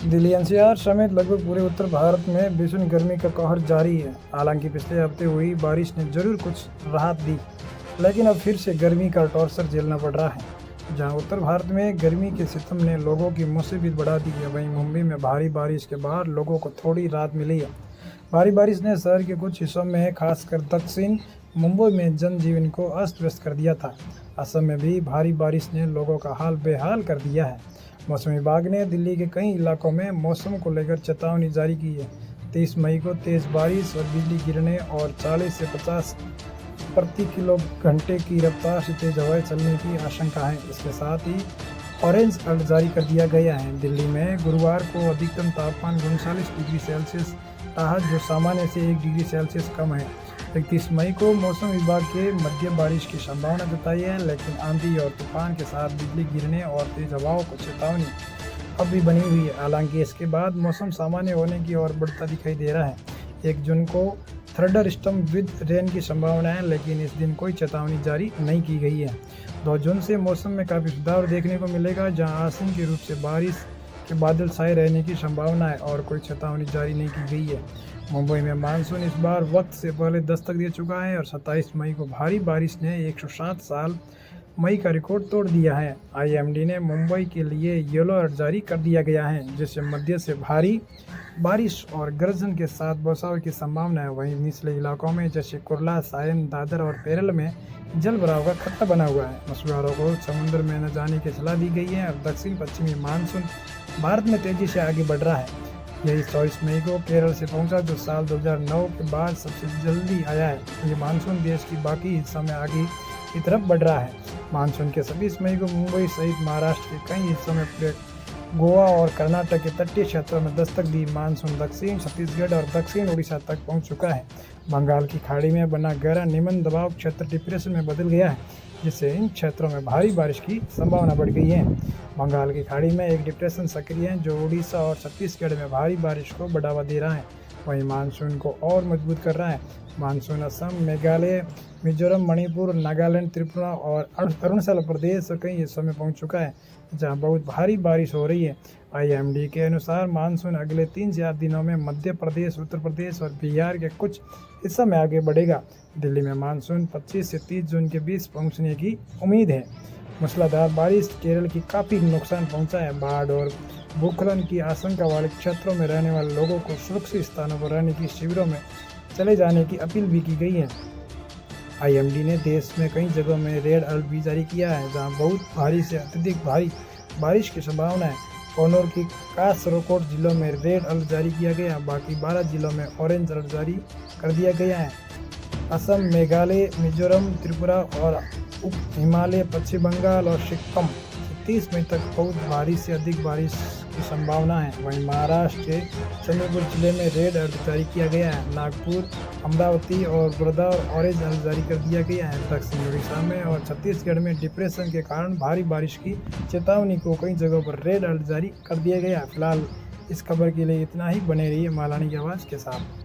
Delhi NCR समेत लगभग पूरे उत्तर भारत में भीषण गर्मी का कहर जारी है। हालांकि पिछले हफ्ते हुई बारिश ने जरूर कुछ राहत दी, लेकिन अब फिर से गर्मी का टॉर्चर झेलना पड़ रहा है। जहां उत्तर भारत में गर्मी के सितम ने लोगों की मुसीबत बढ़ा दी है, वहीं मुंबई में भारी बारिश के बाद लोगों को थोड़ी राहत मिली है। भारी बारिश ने शहर के कुछ हिस्सों में, खासकर दक्षिण मुंबई में जनजीवन को अस्त व्यस्त कर दिया था। असम में भी भारी बारिश ने लोगों का हाल बेहाल कर दिया है। मौसम विभाग ने दिल्ली के कई इलाकों में मौसम को लेकर चेतावनी जारी की है। 30 मई को तेज बारिश और बिजली गिरने और 40 से 50 प्रति किलो घंटे की रफ्तार से तेज हवाएं चलने की आशंका है। इसके साथ ही ऑरेंज अलर्ट जारी कर दिया गया है। दिल्ली में गुरुवार को अधिकतम तापमान 39 डिग्री सेल्सियस रहा, जो सामान्य से 1 डिग्री सेल्सियस कम है। 31 मई को मौसम विभाग के मध्यम बारिश की संभावना जताई है, लेकिन आंधी और तूफान के साथ बिजली गिरने और तेज हवाओं को चेतावनी अब भी बनी हुई है। हालांकि इसके बाद मौसम सामान्य होने की ओर बढ़ता दिखाई दे रहा है। 1 जून को थंडर स्टॉर्म विद रेन की संभावना है, लेकिन इस दिन कोई चेतावनी जारी नहीं की गई है। 2 जून से मौसम में काफ़ी सुधार देखने को मिलेगा, जहां आंशिक रूप से बारिश के बादल छाए रहने की संभावना है और कोई चेतावनी जारी नहीं की गई है। मुंबई में मानसून इस बार वक्त से पहले दस्तक दे चुका है और 27 मई को भारी बारिश ने 107 साल मई का रिकॉर्ड तोड़ दिया है। आईएमडी ने मुंबई के लिए येलो अलर्ट जारी कर दिया गया है, जिससे मध्य से भारी बारिश और गर्जन के साथ बरसात की संभावना है। वहीं निचले इलाकों में जैसे कुर्ला, सायन, दादर और केरल में जल भराव का खतरा बना हुआ है। मछुआरों को समुद्र में न जाने की सलाह दी गई है और दक्षिण पश्चिमी मानसून भारत में तेजी से आगे बढ़ रहा है। यही 24 मई को केरल से पहुंचा, जो साल 2009 के बाद सबसे जल्दी आया है। ये मानसून देश की बाकी हिस्सों में आगे की तरफ बढ़ रहा है। मानसून के 26 मई को मुंबई सहित महाराष्ट्र के कई हिस्सों में, गोवा और कर्नाटक के तटीय क्षेत्रों में दस्तक दी। मानसून दक्षिण छत्तीसगढ़ और दक्षिण उड़ीसा तक पहुंच चुका है। बंगाल की खाड़ी में बना गहरा निम्न दबाव क्षेत्र डिप्रेशन में बदल गया है, जिससे इन क्षेत्रों में भारी बारिश की संभावना बढ़ गई है। बंगाल की खाड़ी में एक डिप्रेशन सक्रिय है, जो उड़ीसा और छत्तीसगढ़ में भारी बारिश को बढ़ावा दे रहा है। वहीं मानसून को और मजबूत कर रहा है। मानसून असम, मेघालय, मिजोरम, मणिपुर, नागालैंड, त्रिपुरा और अरुणाचल प्रदेश और कई हिस्सों में पहुंच चुका है, जहां बहुत भारी बारिश हो रही है। आईएमडी के अनुसार मानसून अगले 3 से 8 दिनों में मध्य प्रदेश, उत्तर प्रदेश और बिहार के कुछ हिस्सों में आगे बढ़ेगा। दिल्ली में मानसून 25 से 30 जून के बीच पहुंचने की उम्मीद है। मूसलाधार बारिश केरल की काफ़ी नुकसान पहुंचा है। बाढ़ और भूस्खलन की आशंका वाले क्षेत्रों में रहने वाले लोगों को सुरक्षित स्थानों पर रहने की शिविरों में चले जाने की अपील भी की गई है। आईएमडी ने देश में कई जगहों में रेड अलर्ट भी जारी किया है, जहां बहुत भारी से अत्यधिक भारी बारिश की संभावना है। कन्नौर की कासरगोड जिलों में रेड अलर्ट जारी किया गया, बाकी 12 जिलों में ऑरेंज अलर्ट जारी कर दिया गया है। असम, मेघालय, मिजोरम, त्रिपुरा और उप हिमालय, पश्चिम बंगाल और सिक्किम 30 मई तक बहुत भारी से अधिक बारिश की संभावना है। वहीं महाराष्ट्र के चंद्रपुर जिले में रेड अलर्ट जारी किया गया है। नागपुर, अमरावती और वर्धा ऑरेंज अलर्ट जारी कर दिया गया है। दक्षिण उड़ीसा में और छत्तीसगढ़ में डिप्रेशन के कारण भारी बारिश की चेतावनी को कई जगहों पर रेड अलर्ट जारी कर दिया गया है। फिलहाल इस खबर के लिए इतना ही। बने रहिए मालानी की आवाज़ के साथ।